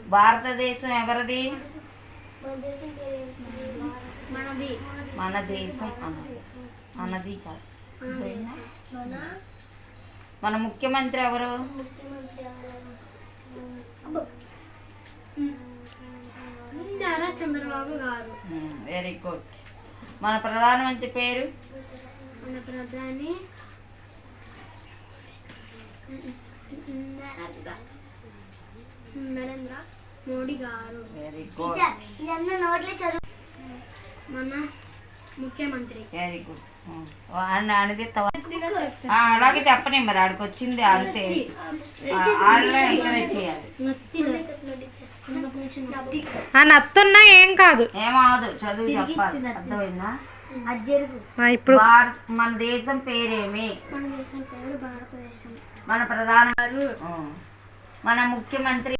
భారతదేశం ఎవరిది? మన దేశం మనది కాదు. మన ముఖ్యమంత్రి ఎవరు? చంద్రబాబు గారు. Very good. మన ప్రధానమంత్రి పేరు? మన ప్రధాని నరేంద్ర మోడీ గారు. Very good. మన ముఖ్యమంత్రి. Very good. అనేది అలాగే చెప్పని మరి ఆడికి వచ్చింది అంతే. చేయాలి. నత్తున్నా ఏం కాదు, ఏమవదు, చదువు చెప్పాలి. అర్థమైందా? ఇప్పుడు మన దేశం పేరేమి? మన దేశం పేరు భారతదేశం. మన ప్రధాన మన ముఖ్యమంత్రి